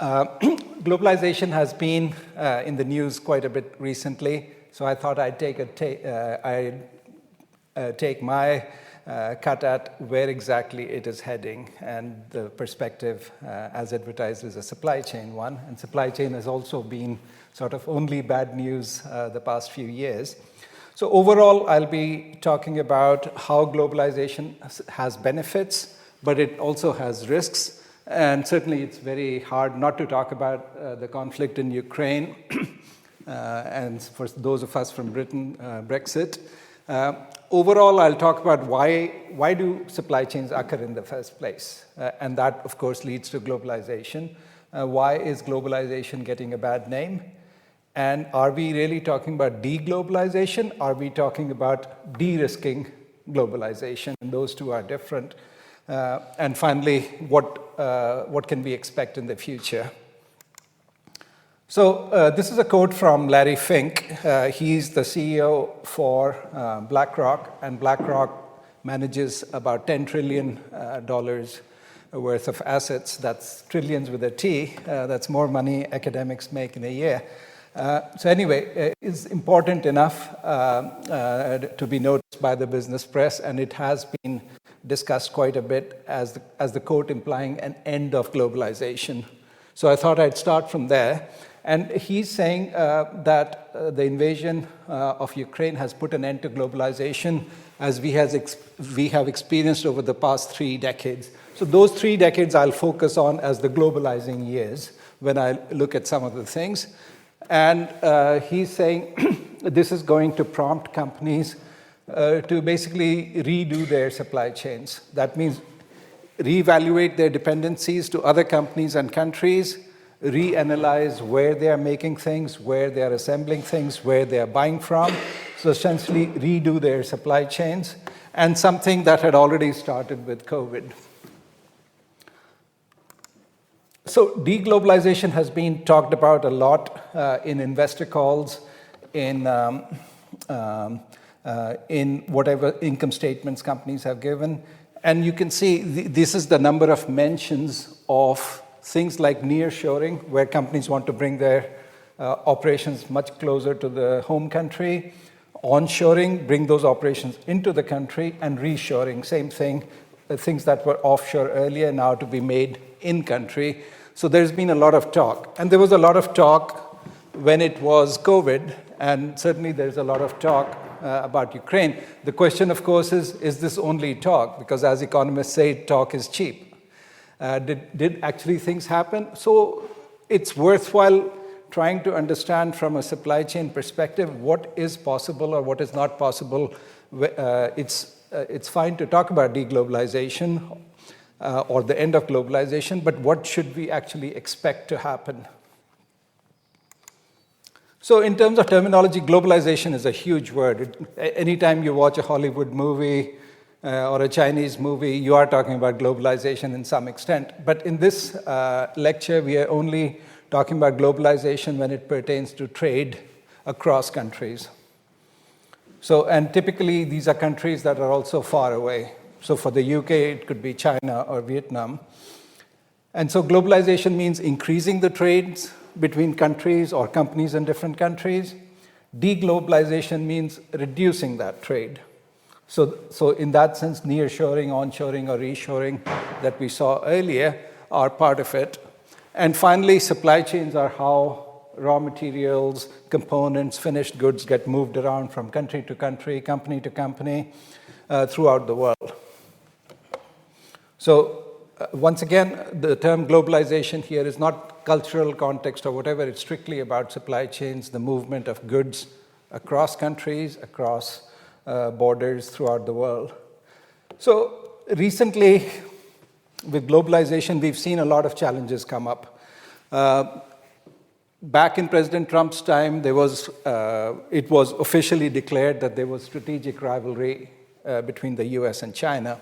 Globalization has been in the news quite a bit recently, so I thought I'd take my cut at where exactly it is heading, and the perspective as advertised is a supply chain one, and supply chain has also been sort of only bad news the past few years. So overall, I'll be talking about how globalization has benefits, but it also has risks. And certainly it's very hard not to talk about the conflict in Ukraine, and for those of us from Britain, Brexit. Overall, I'll talk about why do supply chains occur in the first place? And that, of course, leads to globalization. Why is globalization getting a bad name? And are we really talking about deglobalization? Are we talking about de-risking globalization? And those two are different. And finally, what can we expect in the future? So this is a quote from Larry Fink. He's the CEO for BlackRock, and BlackRock manages about $10 trillion worth of assets. That's trillions with a T. That's more money academics make in a year. So anyway, it's important enough to be noticed by the business press, and it has been discussed quite a bit as the quote implying an end of globalization. So I thought I'd start from there. And he's saying that the invasion of Ukraine has put an end to globalization as we have experienced over the past 3 decades. So those 3 decades I'll focus on as the globalizing years when I look at some of the things. And he's saying this is going to prompt companies to basically redo their supply chains. That means reevaluate their dependencies to other companies and countries, reanalyze where they are making things, where they are assembling things, where they are buying from. So essentially redo their supply chains, and something that had already started with COVID. So deglobalization has been talked about a lot in investor calls, in whatever income statements companies have given. And you can see this is the number of mentions of things like nearshoring, where companies want to bring their operations much closer to the home country, onshoring, bring those operations into the country, and reshoring, same thing, things that were offshore earlier now to be made in country. So there's been a lot of talk. And there was a lot of talk when it was COVID, and certainly there's a lot of talk about Ukraine. The question, of course, is this only talk? Because as economists say, talk is cheap. Did actually things happen? So it's worthwhile trying to understand from a supply chain perspective what is possible or what is not possible. It's fine to talk about deglobalization or the end of globalization, but what should we actually expect to happen? So in terms of terminology, globalization is a huge word. Anytime you watch a Hollywood movie or a Chinese movie, you are talking about globalization in some extent. But in this lecture, we are only talking about globalization when it pertains to trade across countries. So, and typically, these are countries that are also far away. So for the UK, it could be China or Vietnam. And so globalization means increasing the trades between countries or companies in different countries. Deglobalization means reducing that trade. So in that sense, nearshoring, onshoring, or reshoring that we saw earlier are part of it. And finally, supply chains are how raw materials, components, finished goods get moved around from country to country, company to company, throughout the world. So once again, the term globalization here is not cultural context or whatever. It's strictly about supply chains, the movement of goods across countries, across borders throughout the world. So recently, with globalization, we've seen a lot of challenges come up. Back in President Trump's time, it was officially declared that there was strategic rivalry between the US and China.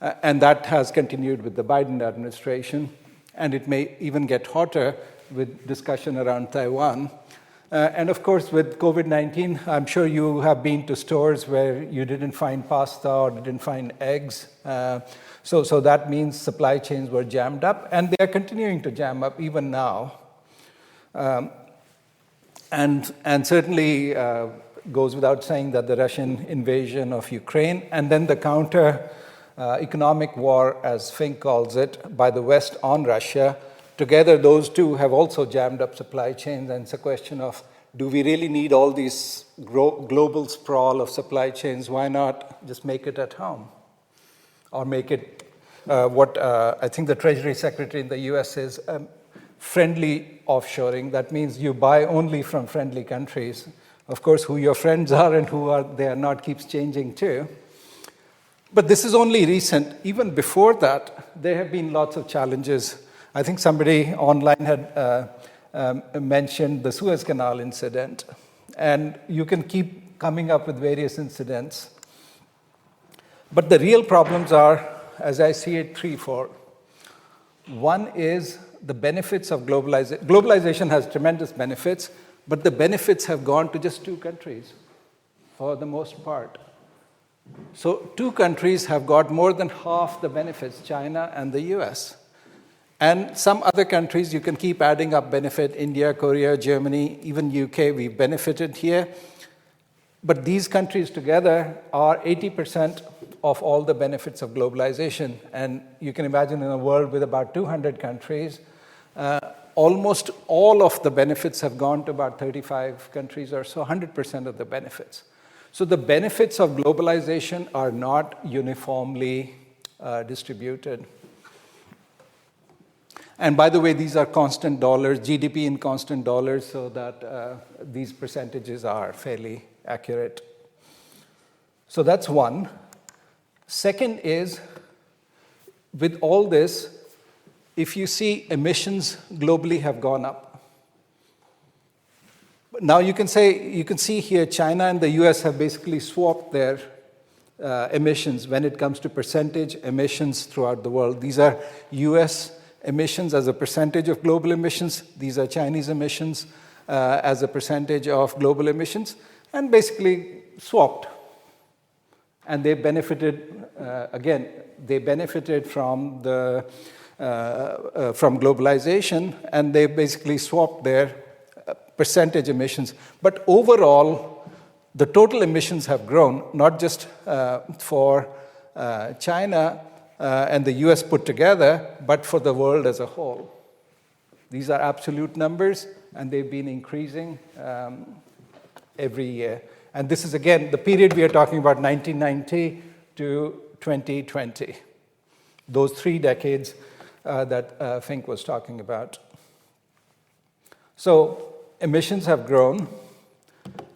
And that has continued with the Biden administration. And it may even get hotter with discussion around Taiwan. And of course, with COVID-19, I'm sure you have been to stores where you didn't find pasta or didn't find eggs. So that means supply chains were jammed up, and they are continuing to jam up even now. And certainly goes without saying that the Russian invasion of Ukraine and then the counter economic war, as Fink calls it, by the West on Russia, together those two have also jammed up supply chains, and it's a question of, do we really need all these global sprawl of supply chains? Why not just make it at home? Or make it what I think the Treasury Secretary in the US says, friendly offshoring. That means you buy only from friendly countries. Of course, who your friends are and they are not keeps changing too. But this is only recent. Even before that, there have been lots of challenges. I think somebody online had mentioned the Suez Canal incident. And you can keep coming up with various incidents. But the real problems are, as I see it, threefold. One is the benefits of globalization. Globalization has tremendous benefits, but the benefits have gone to just two countries for the most part. So two countries have got more than half the benefits, China and the US. And some other countries, you can keep adding up benefit, India, Korea, Germany, even UK, we've benefited here. But these countries together are 80% of all the benefits of globalization. And you can imagine in a world with about 200 countries, almost all of the benefits have gone to about 35 countries or so, 100% of the benefits. So the benefits of globalization are not uniformly distributed. And by the way, these are constant dollars, GDP in constant dollars, so that these percentages are fairly accurate. So that's one. Second is, with all this, if you see emissions globally have gone up. Now you can see here China and the US have basically swapped their emissions when it comes to percentage emissions throughout the world. These are US emissions as a percentage of global emissions. These are Chinese emissions as a percentage of global emissions, and basically swapped. And they benefited, again, they benefited from globalization, and they basically swapped their percentage emissions. But overall, the total emissions have grown, not just for China and the US put together, but for the world as a whole. These are absolute numbers, and they've been increasing every year. And this is, again, the period we are talking about, 1990 to 2020. Those 3 decades that Fink was talking about. So emissions have grown.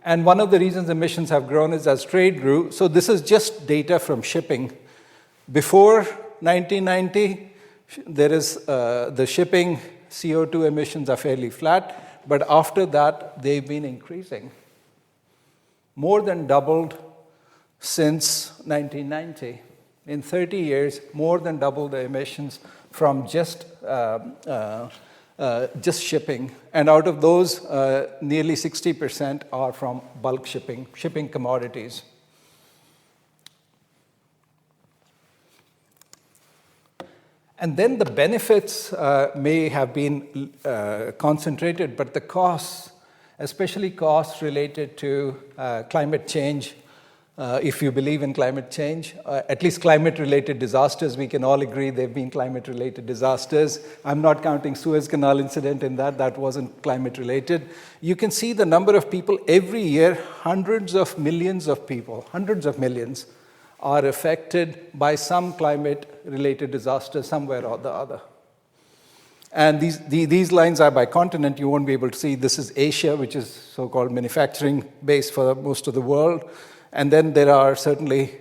And one of the reasons emissions have grown is as trade grew. So this is just data from shipping. Before 1990, there is the shipping CO2 emissions are fairly flat. But after that, they've been increasing. More than doubled since 1990. In 30 years, more than doubled the emissions from just shipping. And out of those, nearly 60% are from bulk shipping commodities. And then the benefits may have been concentrated, but the costs, especially costs related to climate change, if you believe in climate change, at least climate-related disasters, we can all agree there have been climate-related disasters. I'm not counting Suez Canal incident in that wasn't climate-related. You can see the number of people every year, hundreds of millions of people, hundreds of millions, are affected by some climate-related disaster somewhere or the other. And these lines are by continent. You won't be able to see. This is Asia, which is so-called manufacturing base for most of the world. And then there are certainly,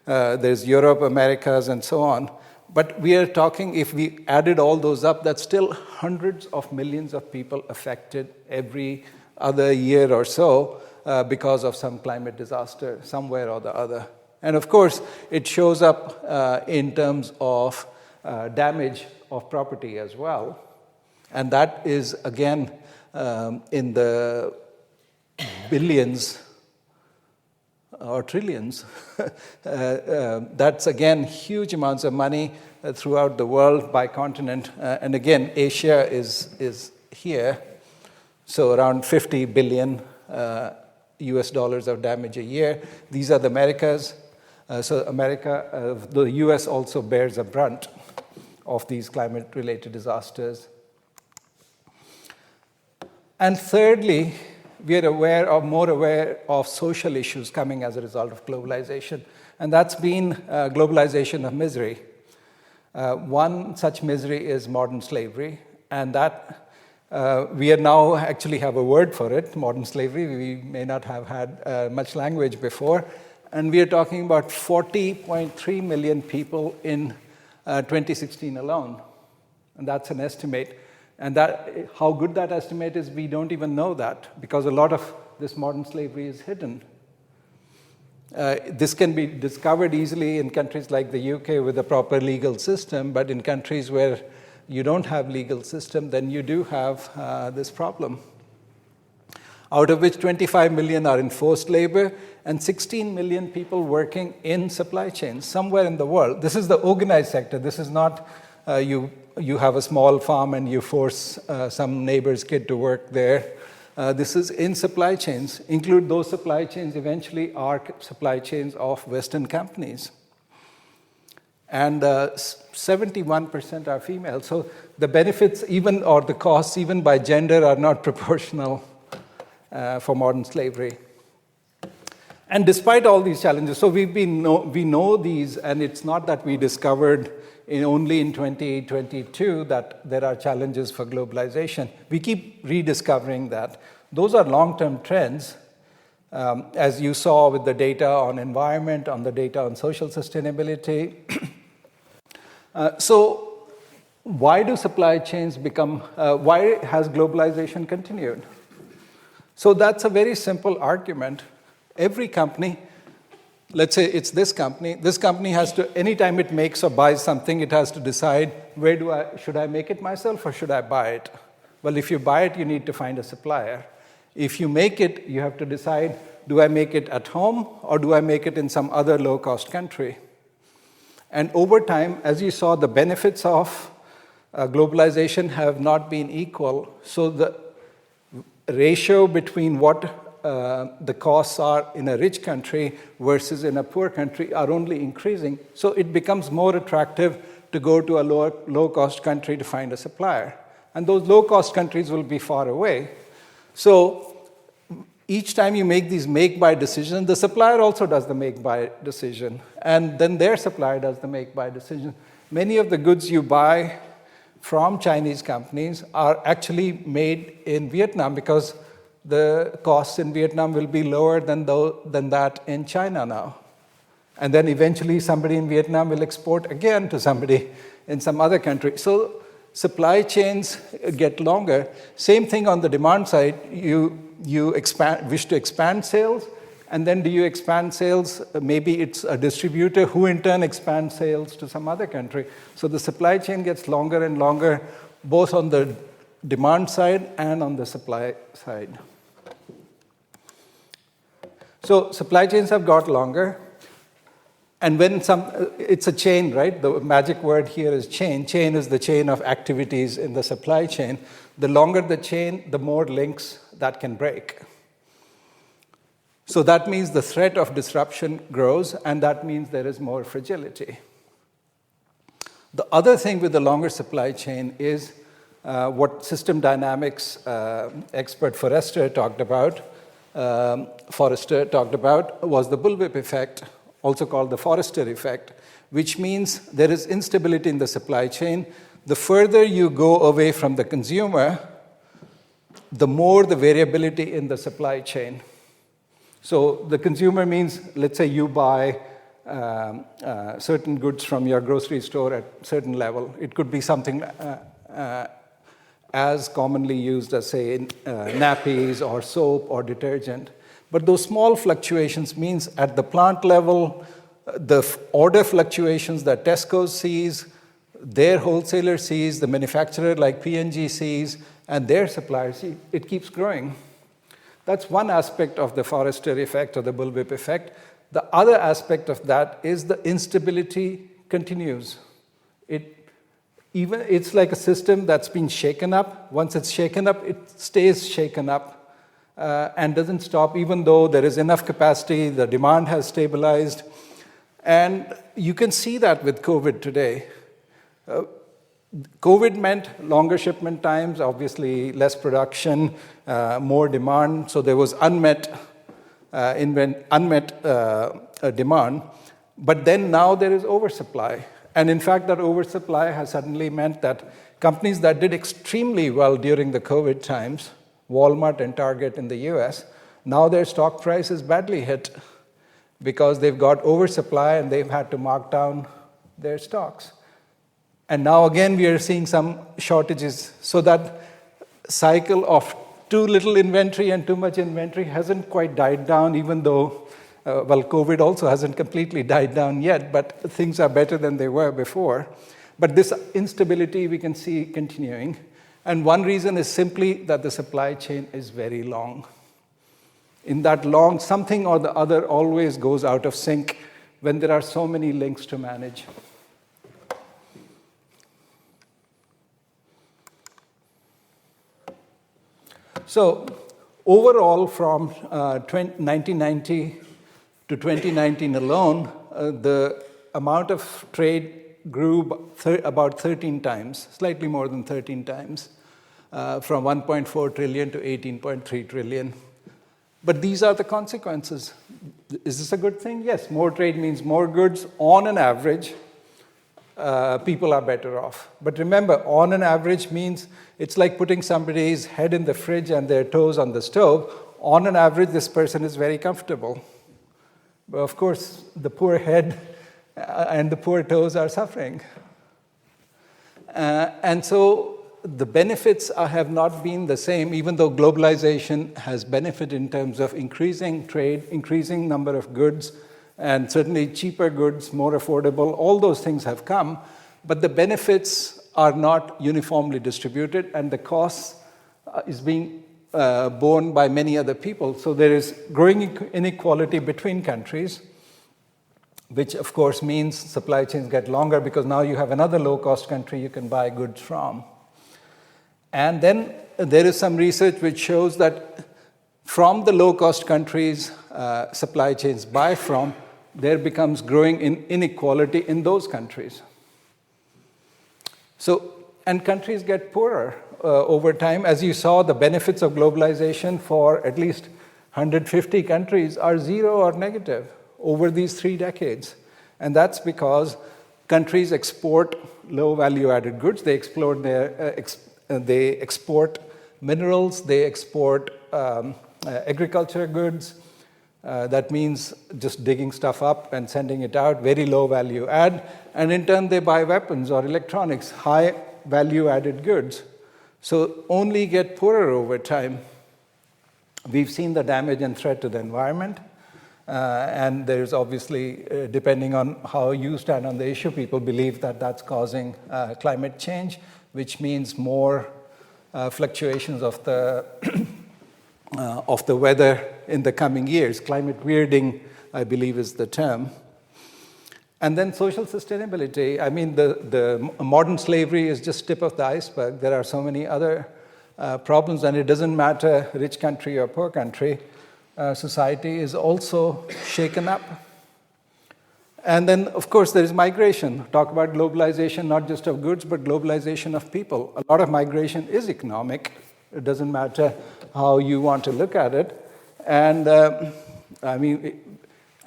there's Europe, Americas, and so on. But we are talking, if we added all those up, that's still hundreds of millions of people affected every other year or so because of some climate disaster somewhere or the other. And of course, it shows up in terms of damage of property as well. And that is, again, in the billions or trillions. That's, again, huge amounts of money throughout the world by continent. And again, Asia is here. So around 50 billion US dollars of damage a year. These are the Americas. So the US also bears a brunt of these climate-related disasters. And thirdly, we are more aware of social issues coming as a result of globalization. And that's been globalization of misery. One such misery is modern slavery. And that we now actually have a word for it, modern slavery. We may not have had much language before. And we are talking about 40.3 million people in 2016 alone. And that's an estimate. And how good that estimate is, we don't even know that, because a lot of this modern slavery is hidden. This can be discovered easily in countries like the UK with a proper legal system, but in countries where you don't have legal system, then you do have this problem. Out of which 25 million are in forced labor and 16 million people working in supply chains somewhere in the world. This is the organized sector. This is not you have a small farm and you force some neighbor's kid to work there. This is in supply chains. Include those supply chains eventually are supply chains of Western companies. And 71% are female. So the benefits or the costs even by gender are not proportional for modern slavery. And despite all these challenges, so we know these, and it's not that we discovered only in 2022 that there are challenges for globalization. We keep rediscovering that. Those are long-term trends, as you saw with the data on environment, on the data on social sustainability. So why do supply chains why has globalization continued? So that's a very simple argument. Every company, let's say it's this company has to, anytime it makes or buys something, it has to decide, should I make it myself or should I buy it? Well, if you buy it, you need to find a supplier. If you make it, you have to decide, do I make it at home or do I make it in some other low-cost country? And over time, as you saw, the benefits of globalization have not been equal. So the ratio between what the costs are in a rich country versus in a poor country are only increasing. So it becomes more attractive to go to a low-cost country to find a supplier. And those low-cost countries will be far away. So each time you make these make-buy decisions, the supplier also does the make-buy decision. And then their supplier does the make-buy decision. Many of the goods you buy from Chinese companies are actually made in Vietnam because the costs in Vietnam will be lower than that in China now. And then eventually somebody in Vietnam will export again to somebody in some other country. So supply chains get longer. Same thing on the demand side. You wish to expand sales, and then do you expand sales? Maybe it's a distributor who in turn expands sales to some other country. So the supply chain gets longer and longer, both on the demand side and on the supply side. So supply chains have got longer. And when it's a chain, right? The magic word here is chain. Chain is the chain of activities in the supply chain. The longer the chain, the more links that can break. So that means the threat of disruption grows, and that means there is more fragility. The other thing with the longer supply chain is what system dynamics expert Forrester talked about was the bullwhip effect, also called the Forrester effect, which means there is instability in the supply chain. The further you go away from the consumer, the more the variability in the supply chain. So the consumer means, let's say you buy certain goods from your grocery store at a certain level. It could be something as commonly used as, say, nappies or soap or detergent. But those small fluctuations means at the plant level, the order fluctuations that Tesco sees, their wholesaler sees, the manufacturer like P&G sees, and their suppliers see, it keeps growing. That's one aspect of the Forrester effect or the bullwhip effect. The other aspect of that is the instability continues. It's like a system that's been shaken up. Once it's shaken up, it stays shaken up and doesn't stop, even though there is enough capacity, the demand has stabilized. And you can see that with COVID today. COVID meant longer shipment times, obviously less production, more demand. So there was unmet demand. But then now there is oversupply. And in fact, that oversupply has suddenly meant that companies that did extremely well during the COVID times, Walmart and Target in the US, now their stock price is badly hit because they've got oversupply and they've had to mark down their stocks. And now again, we are seeing some shortages. So that cycle of too little inventory and too much inventory hasn't quite died down, even though, COVID also hasn't completely died down yet, but things are better than they were before. But this instability we can see continuing. And one reason is simply that the supply chain is very long. In that long, something or the other always goes out of sync when there are so many links to manage. So overall, from 1990 to 2019 alone, the amount of trade grew about 13 times, slightly more than 13 times, from 1.4 trillion to 18.3 trillion. But these are the consequences. Is this a good thing? Yes, more trade means more goods. On an average, people are better off. But remember, on an average means it's like putting somebody's head in the fridge and their toes on the stove. On an average, this person is very comfortable. But of course, the poor head and the poor toes are suffering. And so the benefits have not been the same, even though globalization has benefited in terms of increasing trade, increasing number of goods, and certainly cheaper goods, more affordable. All those things have come, but the benefits are not uniformly distributed, and the cost is being borne by many other people. So there is growing inequality between countries, which of course means supply chains get longer because now you have another low-cost country you can buy goods from. And then there is some research which shows that from the low-cost countries supply chains buy from, there becomes growing inequality in those countries. So, and countries get poorer over time. As you saw, the benefits of globalization for at least 150 countries are zero or negative over these 3 decades. And that's because countries export low value-added goods. They export minerals, they export agriculture goods. That means just digging stuff up and sending it out, very low value add. And in turn, they buy weapons or electronics, high value added goods. So only get poorer over time. We've seen the damage and threat to the environment. And there's obviously, depending on how you stand on the issue, people believe that that's causing climate change, which means more fluctuations of the weather in the coming years. Climate weirding, I believe, is the term. And then social sustainability. I mean, the modern slavery is just tip of the iceberg. There are so many other problems, and it doesn't matter rich country or poor country. Society is also shaken up. And then, of course, there is migration. Talk about globalization, not just of goods, but globalization of people. A lot of migration is economic. It doesn't matter how you want to look at it. And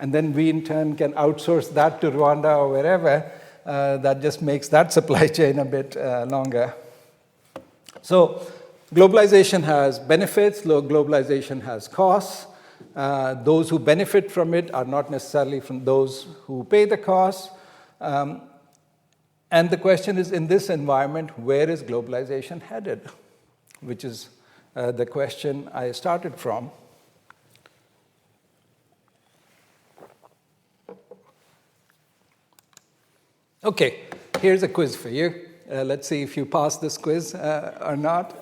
and then we in turn can outsource that to Rwanda or wherever. That just makes that supply chain a bit longer. So globalization has benefits, globalization has costs. Those who benefit from it are not necessarily from those who pay the costs. And the question is, in this environment, where is globalization headed? Which is the question I started from. Okay, here's a quiz for you. Let's see if you pass this quiz or not.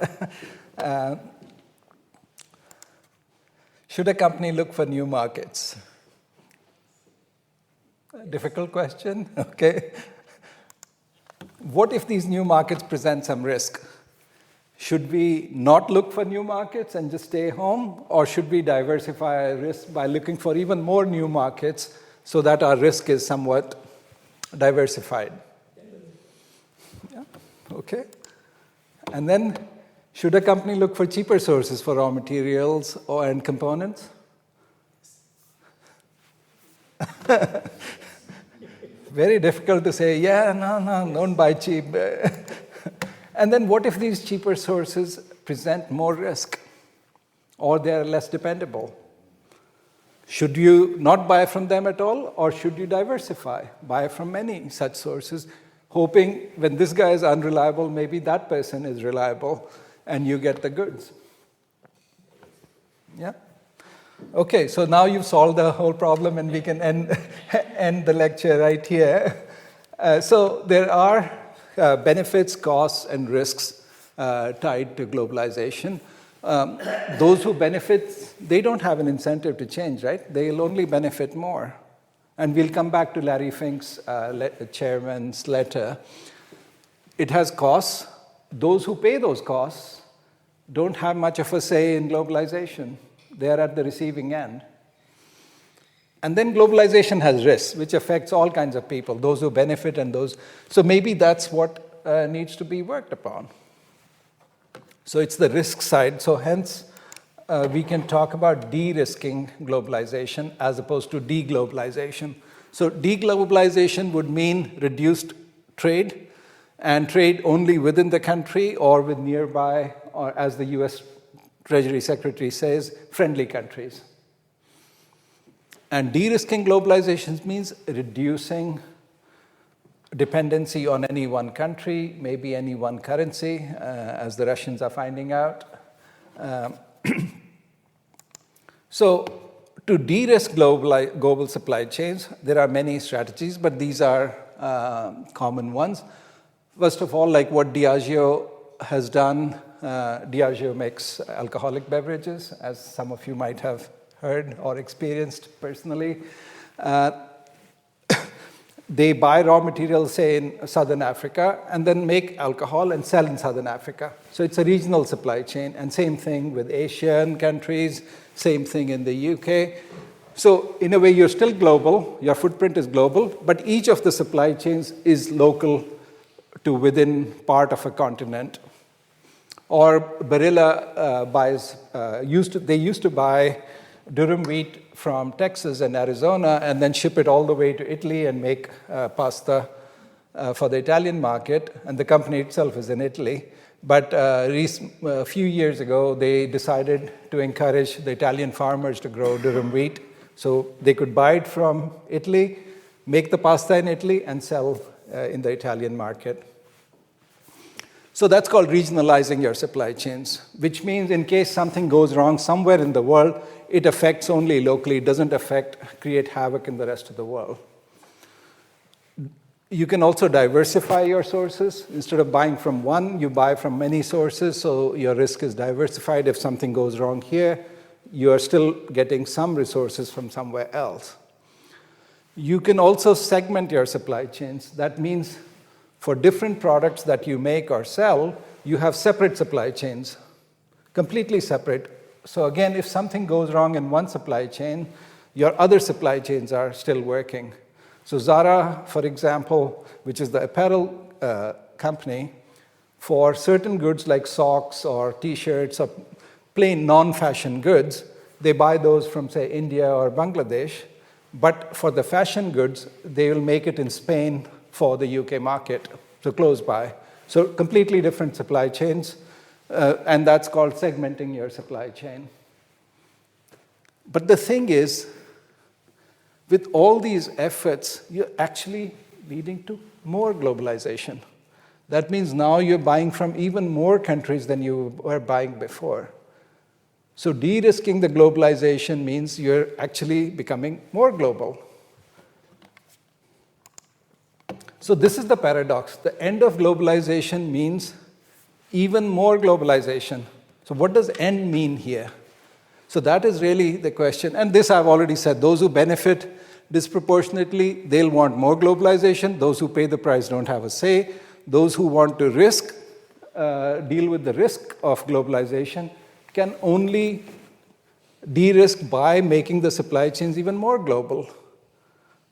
Should a company look for new markets? Difficult question, okay. What if these new markets present some risk? Should we not look for new markets and just stay home? Or should we diversify our risk by looking for even more new markets so that our risk is somewhat diversified? Yeah, okay. And then, should a company look for cheaper sources for raw materials and components? Very difficult to say, yeah, no, don't buy cheap. And then what if these cheaper sources present more risk or they're less dependable? Should you not buy from them at all, or should you diversify? Buy from many such sources, hoping when this guy is unreliable, maybe that person is reliable, and you get the goods. Yeah? Okay, so now you've solved the whole problem, and we can end the lecture right here. So there are benefits, costs, and risks tied to globalization. Those who benefit, they don't have an incentive to change, right? They'll only benefit more. And we'll come back to Larry Fink's chairman's letter. It has costs. Those who pay those costs don't have much of a say in globalization. They're at the receiving end. And then globalization has risks, which affects all kinds of people, those who benefit and those. So maybe that's what needs to be worked upon. So it's the risk side. So hence, we can talk about de-risking globalization as opposed to deglobalization. So deglobalization would mean reduced trade, and trade only within the country or with nearby, or as the US Treasury Secretary says, friendly countries. And de-risking globalization means reducing dependency on any one country, maybe any one currency, as the Russians are finding out. So to de-risk global supply chains, there are many strategies, but these are common ones. First of all, like what Diageo has done, Diageo makes alcoholic beverages, as some of you might have heard or experienced personally. They buy raw materials, say, in Southern Africa, and then make alcohol and sell in Southern Africa. So it's a regional supply chain, and same thing with Asian countries, same thing in the UK. So in a way, you're still global, your footprint is global, but each of the supply chains is local to within part of a continent. Or Barilla they used to buy durum wheat from Texas and Arizona and then ship it all the way to Italy and make pasta for the Italian market, and the company itself is in Italy. But a few years ago, they decided to encourage the Italian farmers to grow durum wheat so they could buy it from Italy, make the pasta in Italy, and sell in the Italian market. So that's called regionalizing your supply chains, which means in case something goes wrong somewhere in the world, it affects only locally. It doesn't create havoc in the rest of the world. You can also diversify your sources. Instead of buying from one, you buy from many sources, so your risk is diversified. If something goes wrong here, you are still getting some resources from somewhere else. You can also segment your supply chains. That means for different products that you make or sell, you have separate supply chains, completely separate. So again, if something goes wrong in one supply chain, your other supply chains are still working. So Zara, for example, which is the apparel company, for certain goods like socks or T-shirts or plain non-fashion goods, they buy those from, say, India or Bangladesh. But for the fashion goods, they will make it in Spain for the UK market, so close by. So completely different supply chains, and that's called segmenting your supply chain. But the thing is, with all these efforts, you're actually leading to more globalization. That means now you're buying from even more countries than you were buying before. So de-risking the globalization means you're actually becoming more global. So this is the paradox. The end of globalization means even more globalization. So what does end mean here? So that is really the question. And this I've already said, those who benefit disproportionately, they'll want more globalization. Those who pay the price don't have a say. Those who want to deal with the risk of globalization can only de-risk by making the supply chains even more global.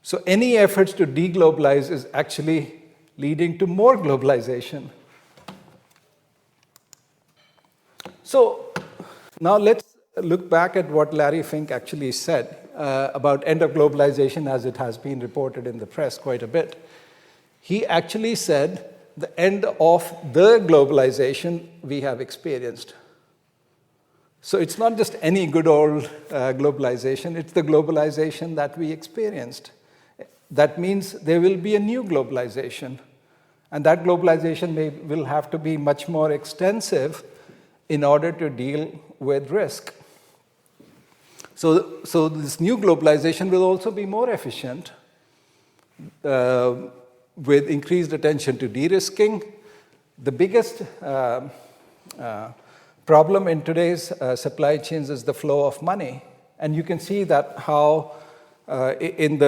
So any efforts to deglobalize is actually leading to more globalization. So now let's look back at what Larry Fink actually said about end of globalization as it has been reported in the press quite a bit. He actually said the end of the globalization we have experienced. So it's not just any good old globalization, it's the globalization that we experienced. That means there will be a new globalization. And that globalization will have to be much more extensive in order to deal with risk. So this new globalization will also be more efficient with increased attention to de-risking. The biggest problem in today's supply chains is the flow of money. And you can see that how in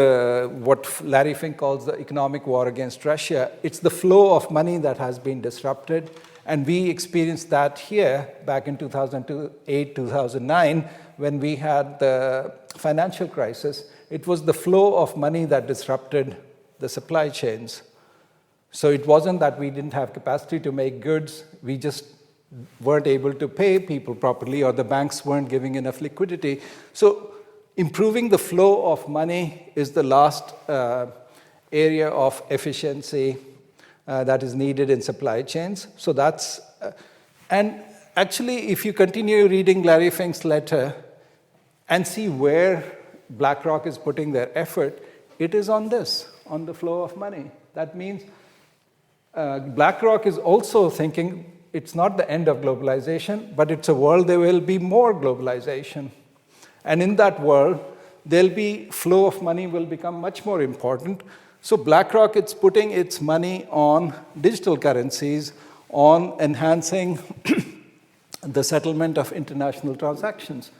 what Larry Fink calls the economic war against Russia, it's the flow of money that has been disrupted. And we experienced that here back in 2008, 2009, when we had the financial crisis. It was the flow of money that disrupted the supply chains. So it wasn't that we didn't have capacity to make goods, we just weren't able to pay people properly, or the banks weren't giving enough liquidity. So improving the flow of money is the last area of efficiency that is needed in supply chains. So that's, and actually, if you continue reading Larry Fink's letter and see where BlackRock is putting their effort, it is on this, on the flow of money. That means BlackRock is also thinking it's not the end of globalization, but it's a world there will be more globalization. And in that world, there'll be flow of money will become much more important. So BlackRock is putting its money on digital currencies, on enhancing the settlement of international transactions.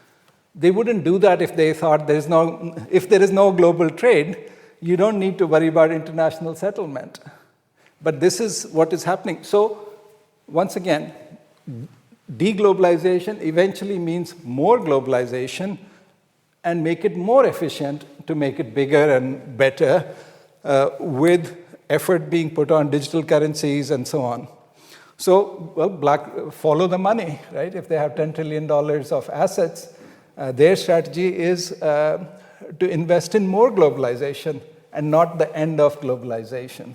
They wouldn't do that if they thought if there is no global trade, you don't need to worry about international settlement. But this is what is happening. So once again, deglobalization eventually means more globalization and make it more efficient to make it bigger and better with effort being put on digital currencies and so on. So, well, follow the money, right? If they have $10 trillion of assets, their strategy is to invest in more globalization and not the end of globalization.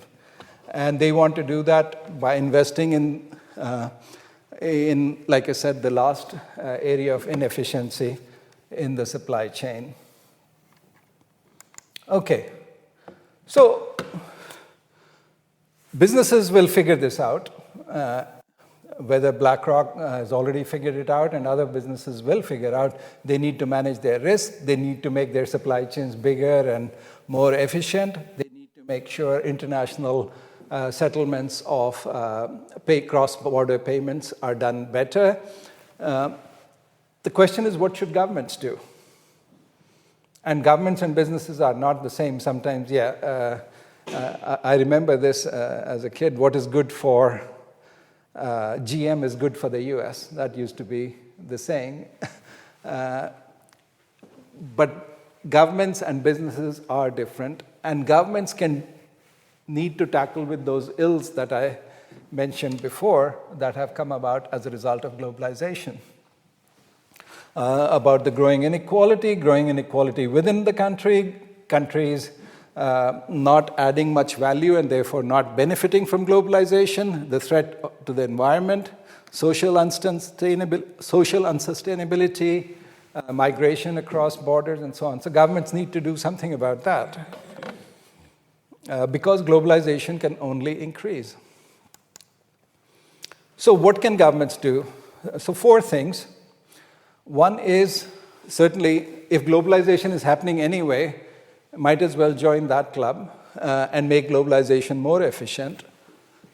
And they want to do that by investing in, like I said, the last area of inefficiency in the supply chain. Okay, so businesses will figure this out. Whether BlackRock has already figured it out and other businesses will figure out, they need to manage their risk, they need to make their supply chains bigger and more efficient, they need to make sure international settlements of cross-border payments are done better. The question is, what should governments do? And governments and businesses are not the same. Sometimes, I remember this as a kid, what is good for GM is good for the US. That used to be the saying. But governments and businesses are different, and governments need to tackle with those ills that I mentioned before that have come about as a result of globalization. About the growing inequality within the countries not adding much value and therefore not benefiting from globalization, the threat to the environment, social unsustainability, migration across borders, and so on. So governments need to do something about that because globalization can only increase. So what can governments do? So 4 things. One is, certainly, if globalization is happening anyway, might as well join that club and make globalization more efficient.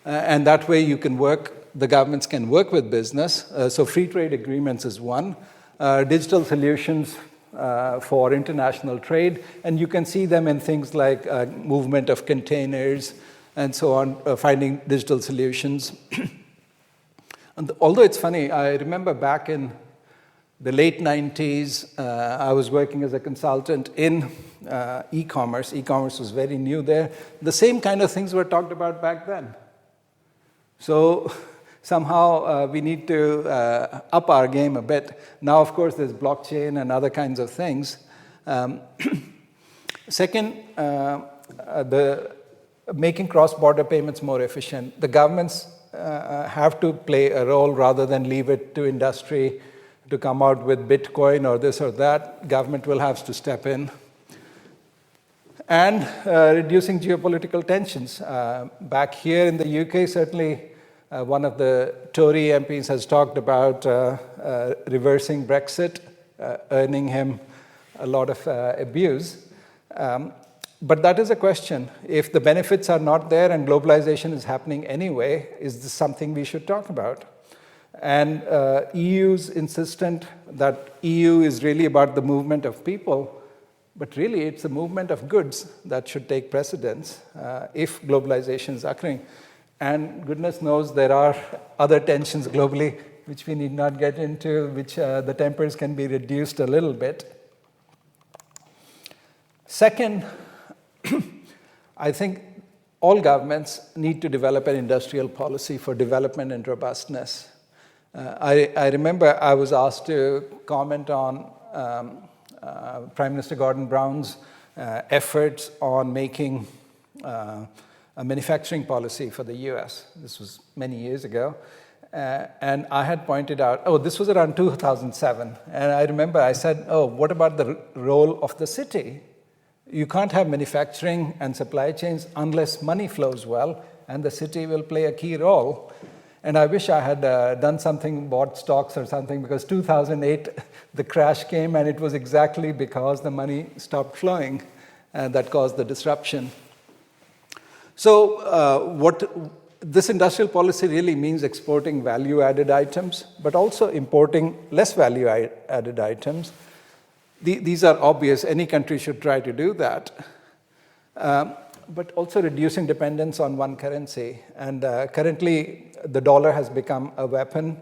And that way the governments can work with business. So free trade agreements is one. digital solutions for international trade. And you can see them in things like movement of containers and so on, finding digital solutions. And although it's funny, I remember back in the late 90s, I was working as a consultant in e-commerce. E-commerce was very new there. The same kind of things were talked about back then. So somehow we need to up our game a bit. Now, of course, there's blockchain and other kinds of things. Second, the making cross-border payments more efficient. The governments have to play a role rather than leave it to industry to come out with Bitcoin or this or that. Government will have to step in. And reducing geopolitical tensions. Back here in the UK, certainly one of the Tory MPs has talked about reversing Brexit, earning him a lot of abuse. But that is a question. If the benefits are not there and globalization is happening anyway, is this something we should talk about? And EU's insistent that EU is really about the movement of people, but really it's the movement of goods that should take precedence if globalization is occurring. And goodness knows there are other tensions globally which we need not get into, which the tempers can be reduced a little bit. Second, I think all governments need to develop an industrial policy for development and robustness. I remember I was asked to comment on Prime Minister Gordon Brown's efforts on making a manufacturing policy for the US. This was many years ago. And I had pointed out, this was around 2007. And I remember I said, what about the role of the city? You can't have manufacturing and supply chains unless money flows well, and the city will play a key role. And I wish I had done something, bought stocks or something, because 2008, the crash came, and it was exactly because the money stopped flowing that caused the disruption. So what this industrial policy really means exporting value-added items, but also importing less value-added items. These are obvious. Any country should try to do that. But also reducing dependence on one currency. And currently, the dollar has become a weapon.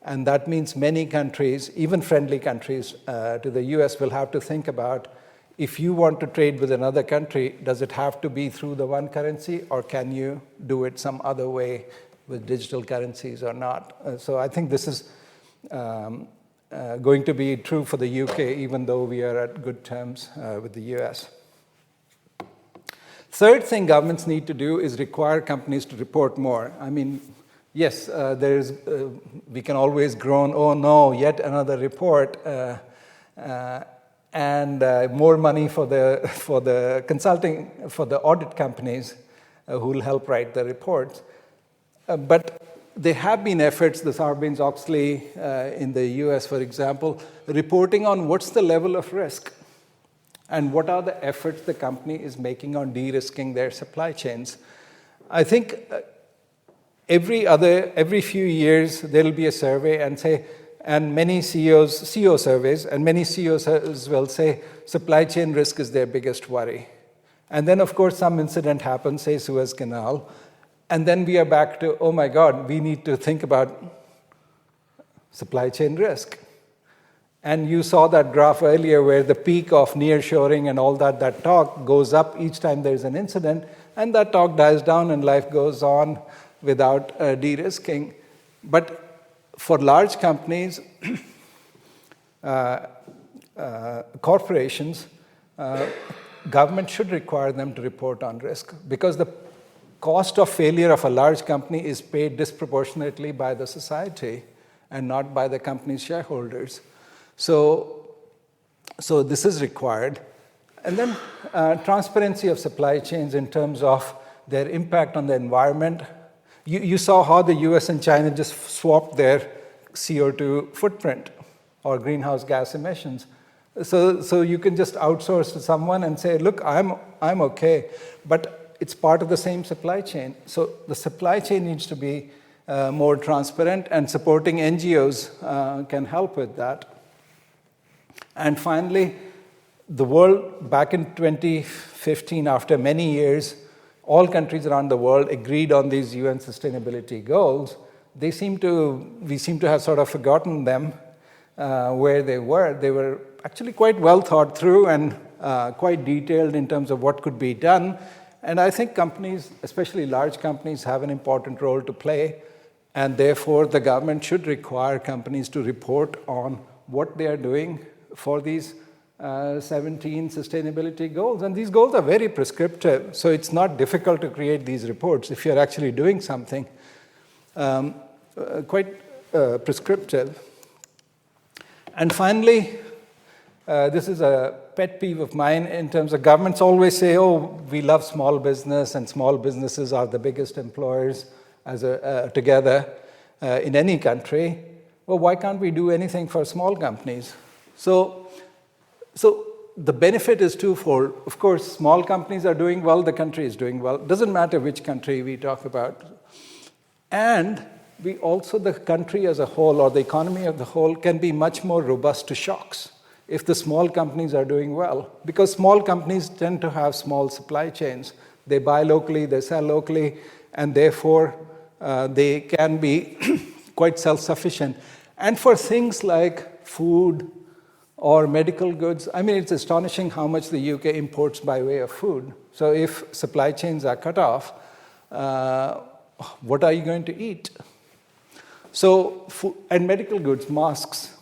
And that means many countries, even friendly countries to the US, will have to think about, if you want to trade with another country, does it have to be through the one currency, or can you do it some other way with digital currencies or not? So I think this is going to be true for the UK, even though we are at good terms with the US. Third thing governments need to do is require companies to report more. I mean, yes, we can always groan, oh no, yet another report, and more money for the consulting, for the audit companies who will help write the reports. But there have been efforts, the Sarbanes-Oxley in the US, for example, reporting on what's the level of risk and what are the efforts the company is making on de-risking their supply chains. I think every few years there will be a survey and many CEO surveys, and many CEOs will say supply chain risk is their biggest worry. And then, of course, some incident happens, say Suez Canal, and then we are back to, oh my God, we need to think about supply chain risk. And you saw that graph earlier where the peak of nearshoring and all that talk goes up each time there's an incident, and that talk dies down and life goes on without de-risking. But for large companies, corporations, government should require them to report on risk, because the cost of failure of a large company is paid disproportionately by the society and not by the company's shareholders. So this is required. And then transparency of supply chains in terms of their impact on the environment. You saw how the US and China just swapped their CO2 footprint or greenhouse gas emissions. So you can just outsource to someone and say, look, I'm okay, but it's part of the same supply chain. So the supply chain needs to be more transparent, and supporting NGOs can help with that. And finally, the world, back in 2015, after many years, all countries around the world agreed on these UN sustainability goals. We seem to have sort of forgotten them, where they were. They were actually quite well thought through and quite detailed in terms of what could be done. And I think companies, especially large companies, have an important role to play. And therefore, the government should require companies to report on what they are doing for these 17 sustainability goals. And these goals are very prescriptive, so it's not difficult to create these reports if you're actually doing something quite prescriptive. And finally, this is a pet peeve of mine in terms of governments always say, oh, we love small business, and small businesses are the biggest employers together in any country. Well, why can't we do anything for small companies? So the benefit is twofold. Of course, small companies are doing well, the country is doing well. It doesn't matter which country we talk about. And we also, the country as a whole, or the economy as a whole, can be much more robust to shocks if the small companies are doing well. Because small companies tend to have small supply chains. They buy locally, they sell locally, and therefore they can be quite self-sufficient. And for things like food or medical goods, I mean, it's astonishing how much the UK imports by way of food. So if supply chains are cut off, what are you going to eat? So, and medical goods, masks,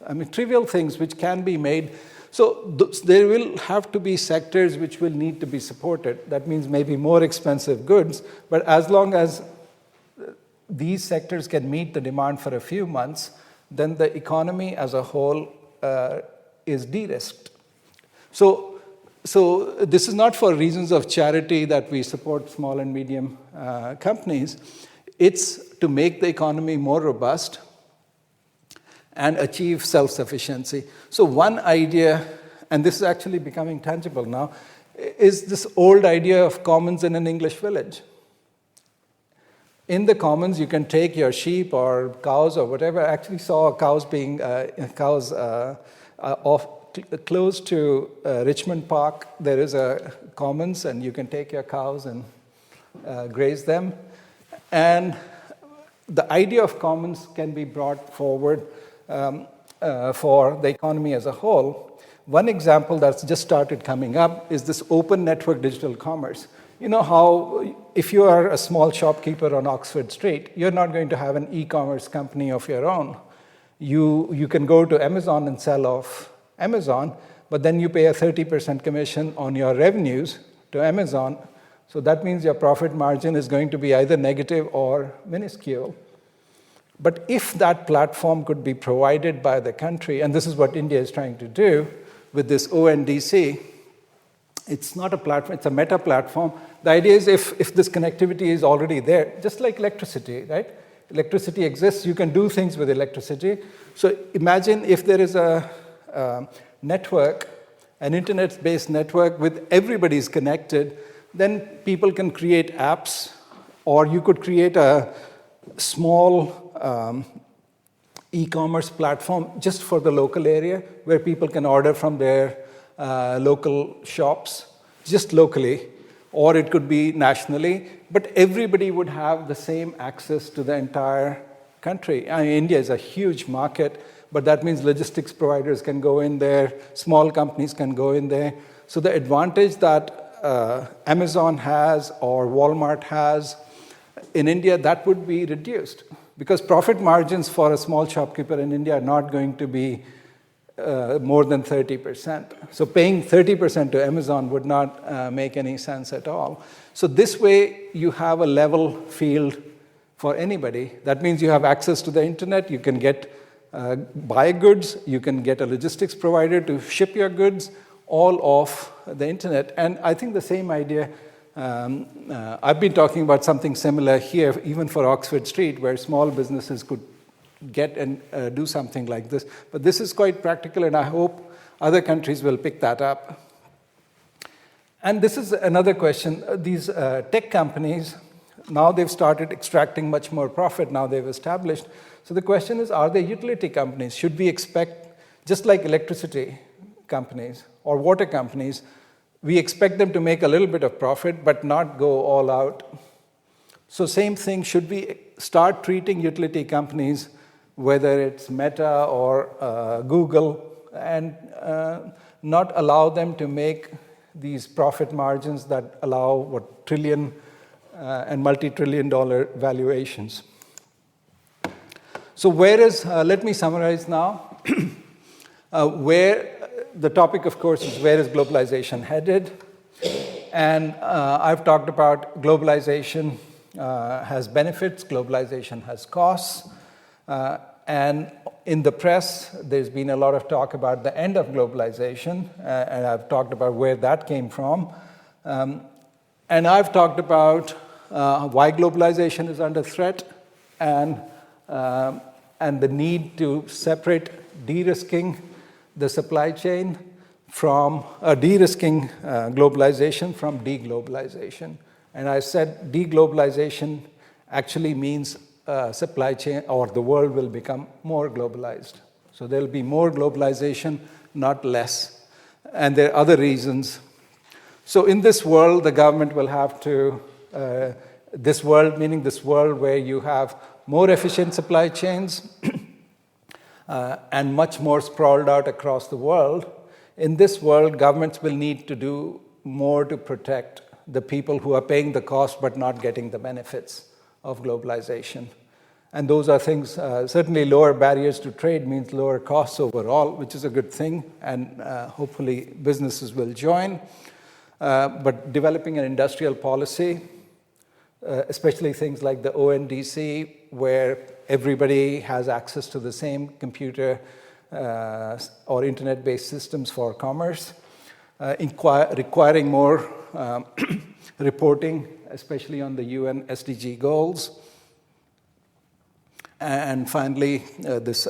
I mean, trivial things which can be made. So there will have to be sectors which will need to be supported. That means maybe more expensive goods, but as long as these sectors can meet the demand for a few months, then the economy as a whole is de-risked. So this is not for reasons of charity that we support small and medium companies. It's to make the economy more robust and achieve self-sufficiency. So one idea, and this is actually becoming tangible now, is this old idea of commons in an English village. In the commons, you can take your sheep or cows or whatever. I actually saw cows close to Richmond Park. There is a commons, and you can take your cows and graze them. And the idea of commons can be brought forward for the economy as a whole. One example that's just started coming up is this open network digital commerce. You know how if you are a small shopkeeper on Oxford Street, you're not going to have an e-commerce company of your own. You can go to Amazon and sell off Amazon, but then you pay a 30% commission on your revenues to Amazon. So that means your profit margin is going to be either negative or minuscule. But if that platform could be provided by the country, and this is what India is trying to do with this ONDC, it's not a platform, it's a meta platform. The idea is if this connectivity is already there, just like electricity, right? Electricity exists, you can do things with electricity. So imagine if there is a network, an internet-based network with everybody's connected, then people can create apps, or you could create a small e-commerce platform just for the local area where people can order from their local shops, just locally, or it could be nationally, but everybody would have the same access to the entire country. I mean, India is a huge market, but that means logistics providers can go in there, small companies can go in there. So the advantage that Amazon has or Walmart has in India, that would be reduced, because profit margins for a small shopkeeper in India are not going to be more than 30%. So paying 30% to Amazon would not make any sense at all. So this way, you have a level field for anybody. That means you have access to the internet, you can buy goods, you can get a logistics provider to ship your goods, all off the internet. And I think the same idea, I've been talking about something similar here, even for Oxford Street, where small businesses could get and do something like this. But this is quite practical, and I hope other countries will pick that up. And this is another question. These tech companies, now they've started extracting much more profit, now they've established. So the question is, are they utility companies? Should we expect Just like electricity companies or water companies, we expect them to make a little bit of profit but not go all out. So same thing, should we start treating utility companies, whether it's Meta or Google, and not allow them to make these profit margins that allow what trillion and multi-trillion dollar valuations. So let me summarize now. Where the topic, of course, is where is globalization headed? And I've talked about globalization has benefits, globalization has costs. And in the press, there's been a lot of talk about the end of globalization, and I've talked about where that came from. And I've talked about why globalization is under threat and the need to separate de-risking the supply chain from de-risking globalization from deglobalization. And I said deglobalization actually means supply chain or the world will become more globalized. So there'll be more globalization, not less. And there are other reasons. So in this world, the government will have to, this world, meaning this world where you have more efficient supply chains and much more sprawled out across the world. In this world, governments will need to do more to protect the people who are paying the cost but not getting the benefits of globalization. And those are things, certainly lower barriers to trade means lower costs overall, which is a good thing, and hopefully businesses will join. But developing an industrial policy, especially things like the ONDC, where everybody has access to the same computer or internet-based systems for commerce, requiring more reporting, especially on the UN SDG goals. And finally, this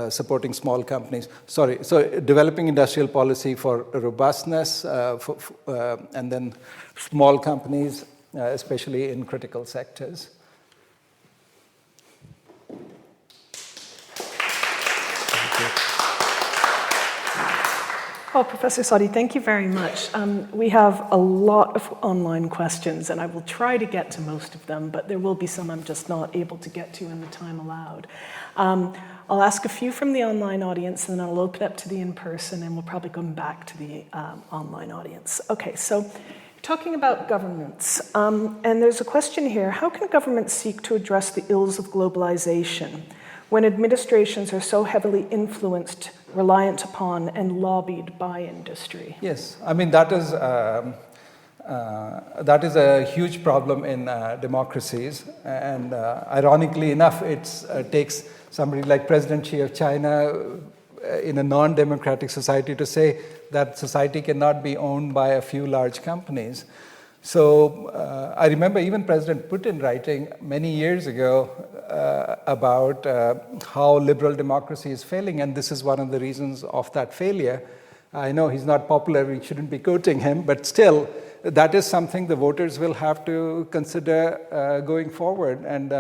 supporting small companies. So developing industrial policy for robustness, and then small companies, especially in critical sectors. Well, Professor Sodhi, thank you very much. We have a lot of online questions, and I will try to get to most of them, but there will be some I'm just not able to get to in the time allowed. I'll ask a few from the online audience, and then I'll open up to the in-person, and we'll probably come back to the online audience. Okay, so talking about governments, and there's a question here: how can governments seek to address the ills of globalization when administrations are so heavily influenced, reliant upon, and lobbied by industry? Yes, I mean, that is a huge problem in democracies. And ironically enough, it takes somebody like President Xi of China in a non-democratic society to say that society cannot be owned by a few large companies. So I remember even President Putin writing many years ago about how liberal democracy is failing, and this is one of the reasons of that failure. I know he's not popular, we shouldn't be quoting him, but still, that is something the voters will have to consider going forward, and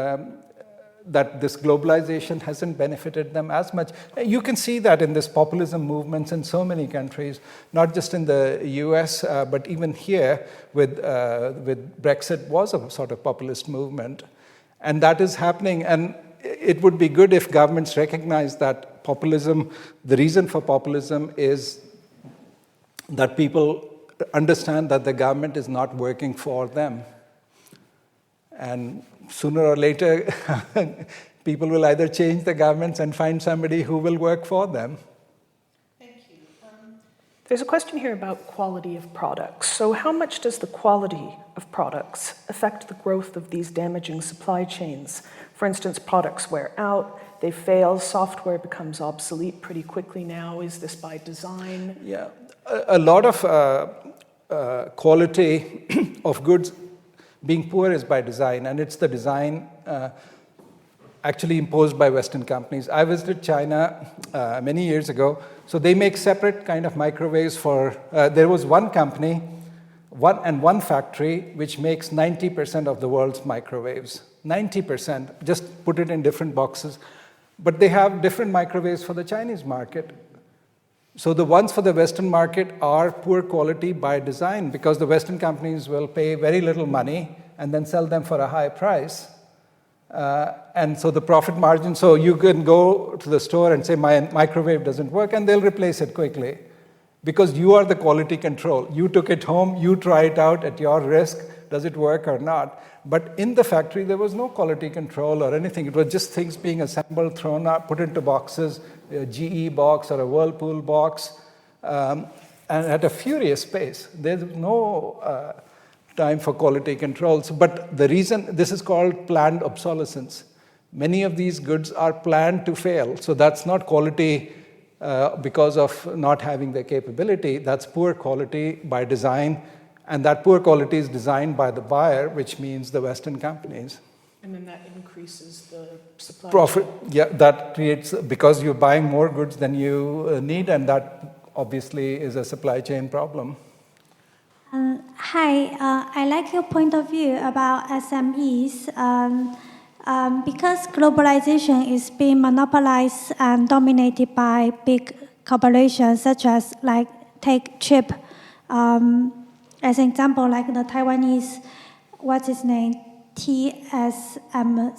that this globalization hasn't benefited them as much. You can see that in this populism movements in so many countries, not just in the US, but even here with Brexit was a sort of populist movement. And that is happening, and it would be good if governments recognize that populism, the reason for populism is that people understand that the government is not working for them. And sooner or later, people will either change the governments and find somebody who will work for them. Thank you. There's a question here about quality of products. So how much does the quality of products affect the growth of these damaging supply chains? For instance, products wear out, they fail, software becomes obsolete pretty quickly now. Is this by design? Yeah, a lot of quality of goods being poor is by design, and it's the design actually imposed by Western companies. I visited China many years ago. So they make separate kind of microwaves for, there was one company, one factory, which makes 90% of the world's microwaves. 90%, just put it in different boxes. But they have different microwaves for the Chinese market. So the ones for the Western market are poor quality by design, because the Western companies will pay very little money and then sell them for a high price. And so the profit margin, so you can go to the store and say, my microwave doesn't work, and they'll replace it quickly. Because you are the quality control. You took it home, you try it out at your risk, does it work or not? But in the factory, there was no quality control or anything. It was just things being assembled, thrown up, put into boxes, a GE box or a Whirlpool box, and at a furious pace. There's no time for quality controls. But the reason, this is called planned obsolescence. Many of these goods are planned to fail. So that's not quality because of not having the capability. That's poor quality by design. And that poor quality is designed by the buyer, which means the Western companies. And then that increases the supply profit. chain. Yeah, that creates, because you're buying more goods than you need, and that obviously is a supply chain problem. Hi, I like your point of view about SMEs. Because globalization is being monopolized and dominated by big corporations, such as take chip as an example, like the Taiwanese, what's its name, TSMC,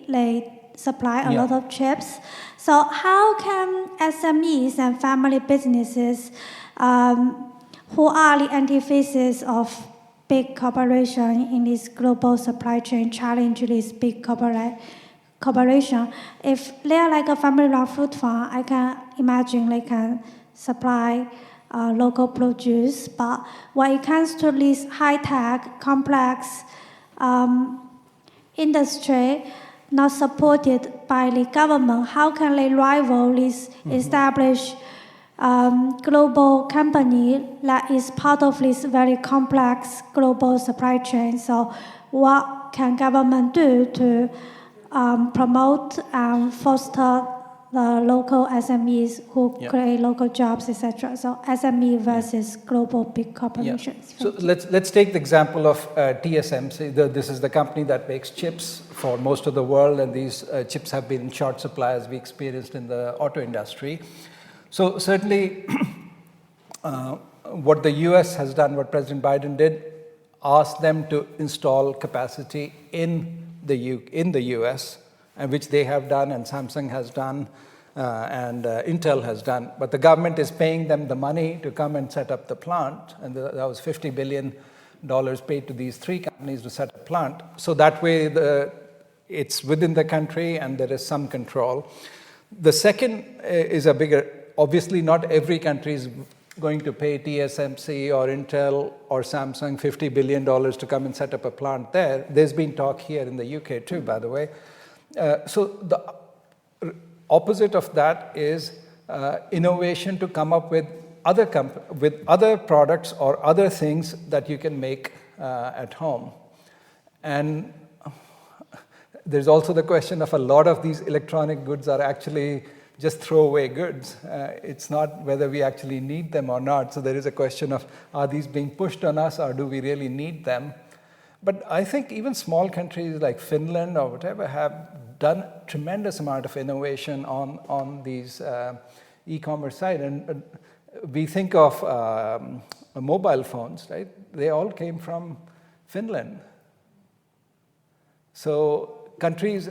they supply a lot of chips. So how can SMEs and family businesses who are the antithesis of big corporation in this global supply chain challenge this big corporation? If they are like a family-run food farm, I can imagine they can supply local produce. But when it comes to this high-tech, complex industry not supported by the government, how can they rival this established global company that is part of this very complex global supply chain? So what can government do to promote and foster the local SMEs who create local jobs, etc.? So SME versus global big corporations. So let's take the example of TSMC. This is the company that makes chips for most of the world, and these chips have been in short supply, as we experienced in the auto industry. So certainly what the US has done, what President Biden did, asked them to install capacity in the US, and which they have done, and Samsung has done, and Intel has done. But the government is paying them the money to come and set up the plant, and that was $50 billion paid to these three companies to set up a plant. So that way it's within the country and there is some control. The second is a bigger, obviously not every country is going to pay TSMC or Intel or Samsung $50 billion to come and set up a plant there. There's been talk here in the UK too, by the way. So the opposite of that is innovation to come up with other products or other things that you can make at home. And there's also the question of a lot of these electronic goods are actually just throwaway goods. It's not whether we actually need them or not. So there is a question of, are these being pushed on us, or do we really need them? But I think even small countries like Finland or whatever have done a tremendous amount of innovation on these e-commerce side. And we think of mobile phones, right? They all came from Finland. So countries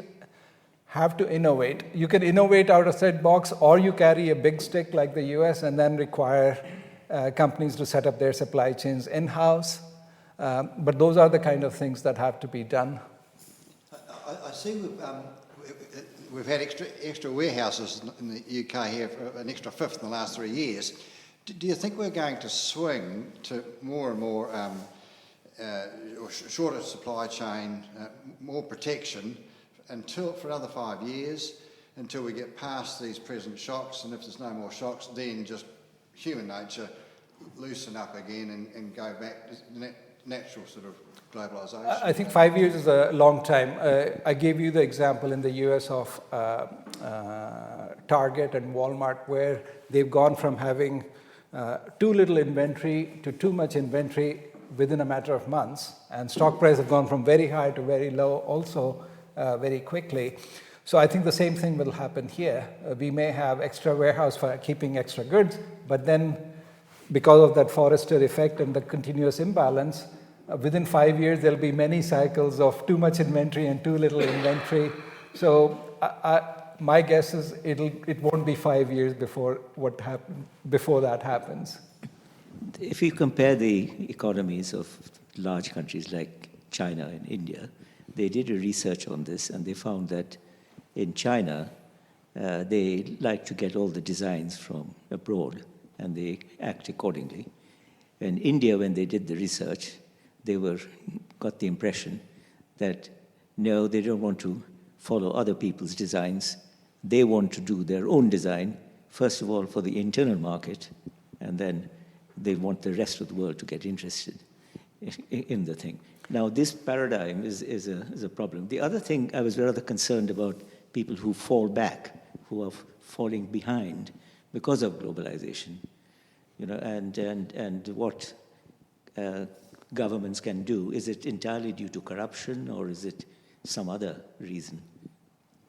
have to innovate. You can innovate out of that box, or you carry a big stick like the US and then require companies to set up their supply chains in-house. But those are the kind of things that have to be done. I see we've had extra warehouses in the UK here, for an extra fifth in the last 3 years. Do you think we're going to swing to more and more shorter supply chain, more protection for another 5 years, until we get past these present shocks? And if there's no more shocks, then just human nature loosen up again and go back to natural sort of globalisation? I think 5 years is a long time. I gave you the example in the US of Target and Walmart, where they've gone from having too little inventory to too much inventory within a matter of months. And stock prices have gone from very high to very low also very quickly. So I think the same thing will happen here. We may have extra warehouse for keeping extra goods, but then because of that Forrester effect and the continuous imbalance, within 5 years there'll be many cycles of too much inventory and too little inventory. So my guess is it won't be 5 years before that happens. If you compare the economies of large countries like China and India, they did a research on this and they found that in China, they like to get all the designs from abroad and they act accordingly. In India, when they did the research, they got the impression that no, they don't want to follow other people's designs. They want to do their own design, first of all for the internal market, and then they want the rest of the world to get interested in the thing. Now, this paradigm is a problem. The other thing I was rather concerned about, people who fall back, who are falling behind because of globalization, and what governments can do. Is it entirely due to corruption or is it some other reason?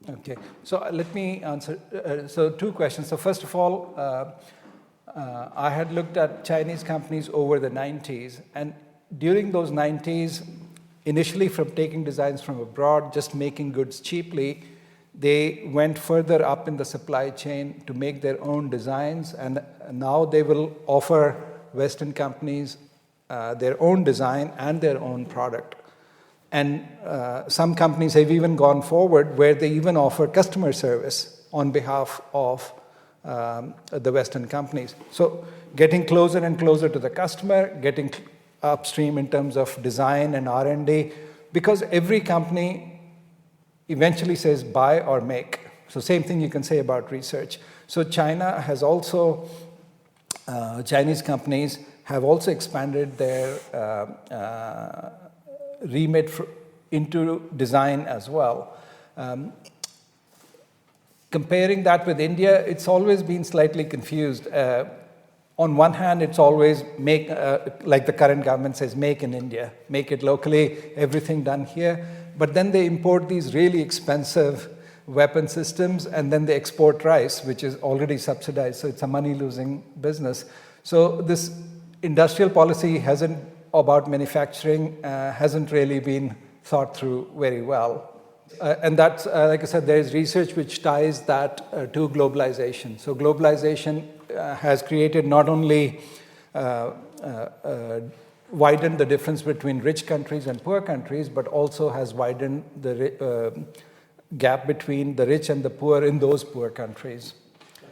Okay, so let me answer. So 2 questions. So first of all, I had looked at Chinese companies over the 90s, and during those 90s, initially from taking designs from abroad, just making goods cheaply, they went further up in the supply chain to make their own designs, and now they will offer Western companies their own design and their own product. And some companies have even gone forward where they even offer customer service on behalf of the Western companies. So getting closer and closer to the customer, getting upstream in terms of design and R&D, because every company eventually says buy or make. So same thing you can say about research. So China has also, Chinese companies have also expanded their remit into design as well. Comparing that with India, it's always been slightly confused. On one hand, it's always make, like the current government says, make in India, make it locally, everything done here. But then they import these really expensive weapon systems, and then they export rice, which is already subsidized, so it's a money-losing business. So this industrial policy about manufacturing hasn't really been thought through very well. And that's, like I said, there's research which ties that to globalization. So globalization has created not only widened the difference between rich countries and poor countries, but also has widened the gap between the rich and the poor in those poor countries.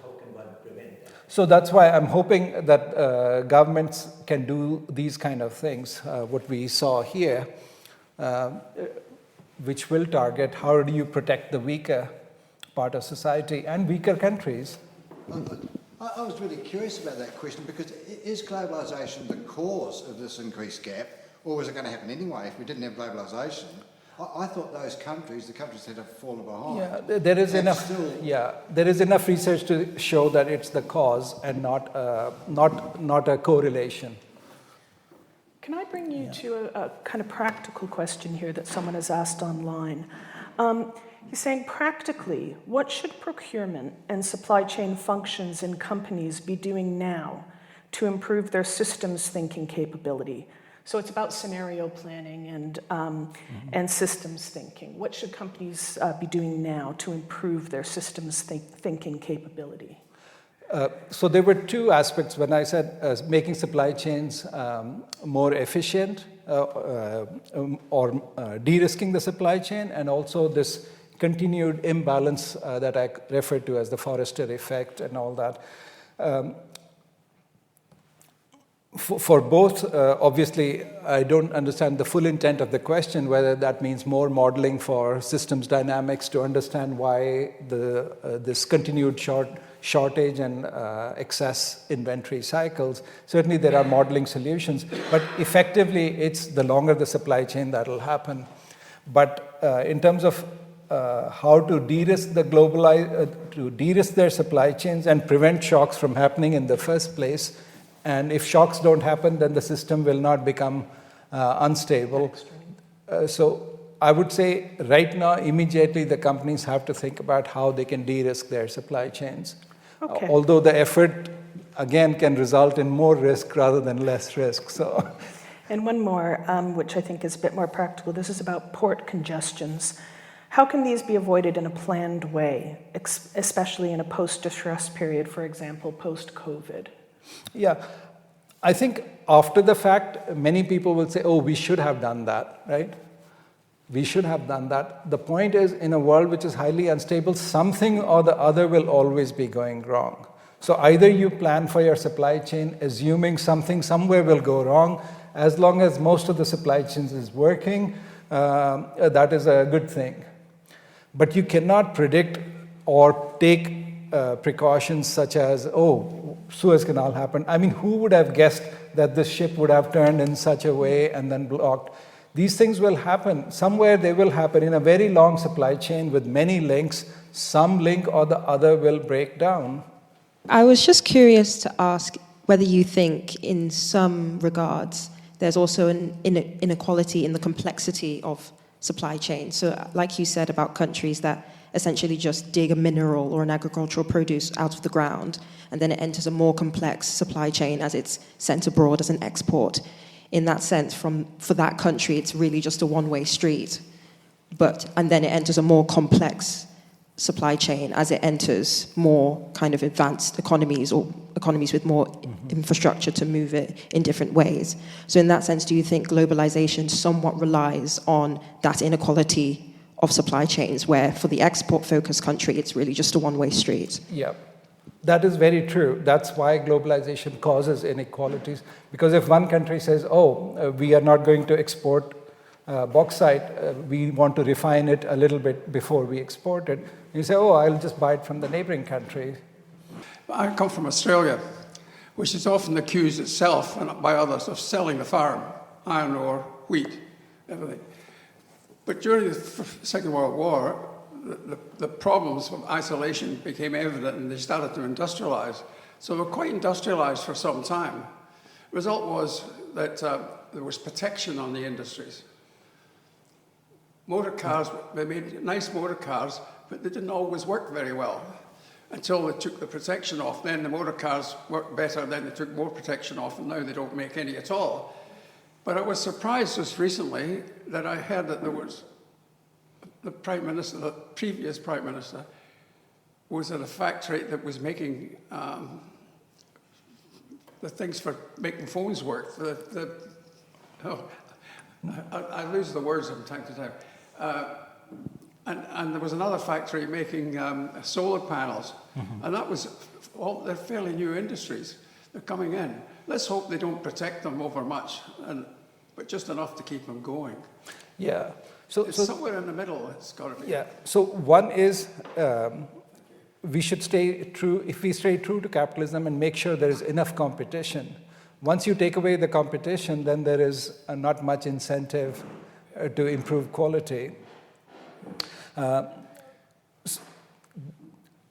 How can one prevent that? So that's why I'm hoping that governments can do these kind of things, what we saw here, which will target how do you protect the weaker part of society and weaker countries. I was really curious about that question, because is globalisation the cause of this increased gap, or was it going to happen anyway if we didn't have globalisation? I thought those countries, the countries that have fallen behind. Yeah, there is enough. There is enough research to show that it's the cause and not a correlation. Can I bring you to a kind of practical question here that someone has asked online? He's saying, practically, what should procurement and supply chain functions in companies be doing now to improve their systems thinking capability? So it's about scenario planning and systems thinking. What should companies be doing now to improve their systems thinking capability? So there were 2 aspects when I said making supply chains more efficient or de-risking the supply chain, and also this continued imbalance that I referred to as the Forrester effect and all that. For both, obviously, I don't understand the full intent of the question, whether that means more modeling for systems dynamics to understand why this continued shortage and excess inventory cycles. Certainly there are modeling solutions, but effectively it's the longer the supply chain that will happen. But in terms of how to de-risk to de-risk their supply chains and prevent shocks from happening in the first place, and if shocks don't happen, then the system will not become unstable. So I would say right now, immediately, the companies have to think about how they can de-risk their supply chains. Okay. Although the effort, again, can result in more risk rather than less risk. So, And one more, which I think is a bit more practical. This is about port congestions. How can these be avoided in a planned way, especially in a post-distress period, for example, post-COVID? yeah, I think after the fact, many people will say, oh, we should have done that, right? We should have done that. The point is, in a world which is highly unstable, something or the other will always be going wrong. So either you plan for your supply chain, assuming something somewhere will go wrong. As long as most of the supply chains is working, that is a good thing. But you cannot predict or take precautions such as, oh, Suez Canal happened. I mean, who would have guessed that this ship would have turned in such a way and then blocked? These things will happen. Somewhere they will happen. In a very long supply chain with many links, some link or the other will break down. I was just curious to ask whether you think, in some regards, there's also an inequality in the complexity of supply chain. So, like you said about countries that essentially just dig a mineral or an agricultural produce out of the ground, and then it enters a more complex supply chain as it's sent abroad as an export. In that sense, for that country, it's really just a one-way street. And then it enters a more complex supply chain as it enters more kind of advanced economies or economies with more infrastructure to move it in different ways. So in that sense, do you think globalization somewhat relies on that inequality of supply chains where for the export-focused country, it's really just a one-way street? Yeah, that is very true. That's why globalization causes inequalities. Because if one country says, we are not going to export bauxite, we want to refine it a little bit before we export it. You say, I'll just buy it from the neighboring country. I come from Australia, which is often accused itself and by others of selling the farm, iron ore, wheat, everything. But during the Second World War, the problems of isolation became evident and they started to industrialize. So they were quite industrialized for some time. The result was that there was protection on the industries. Motor cars, they made nice motor cars, but they didn't always work very well until they took the protection off. Then the motor cars worked better, then they took more protection off, and now they don't make any at all. But I was surprised just recently that I heard that there was the Prime Minister, the previous Prime Minister, was at a factory that was making the things for making phones work. I lose the words from time to time. And there was another factory making solar panels. And that was they're fairly new industries. They're coming in. Let's hope they don't protect them over much, but just enough to keep them going. Yeah. So somewhere in the middle, it's got to be. Yeah. So one is we should stay true. If we stay true to capitalism and make sure there is enough competition, once you take away the competition, then there is not much incentive to improve quality.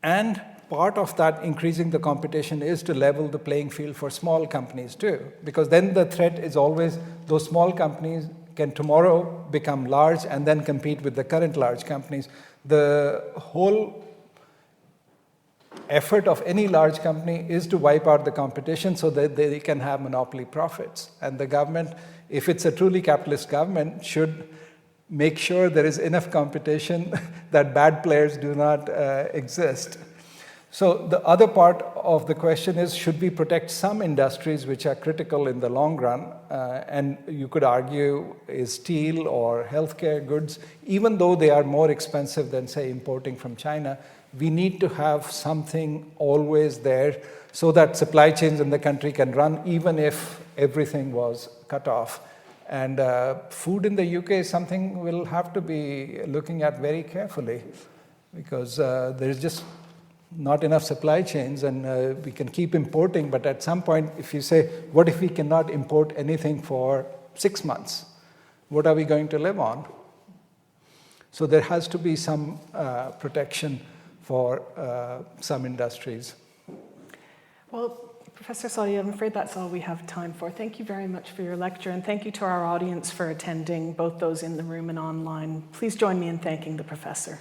And part of that increasing the competition is to level the playing field for small companies too, because then the threat is always those small companies can tomorrow become large and then compete with the current large companies. The whole effort of any large company is to wipe out the competition so that they can have monopoly profits. And the government, if it's a truly capitalist government, should make sure there is enough competition that bad players do not exist. So the other part of the question is, should we protect some industries which are critical in the long run? And you could argue, is steel or healthcare goods, even though they are more expensive than, say, importing from China, we need to have something always there so that supply chains in the country can run even if everything was cut off. And food in the UK is something we'll have to be looking at very carefully because there's just not enough supply chains and we can keep importing, but at some point if you say, what if we cannot import anything for 6 months? What are we going to live on? So there has to be some protection for some industries. Well, Professor Sodhi, I'm afraid that's all we have time for. Thank you very much for your lecture, and thank you to our audience for attending, both those in the room and online. Please join me in thanking the professor.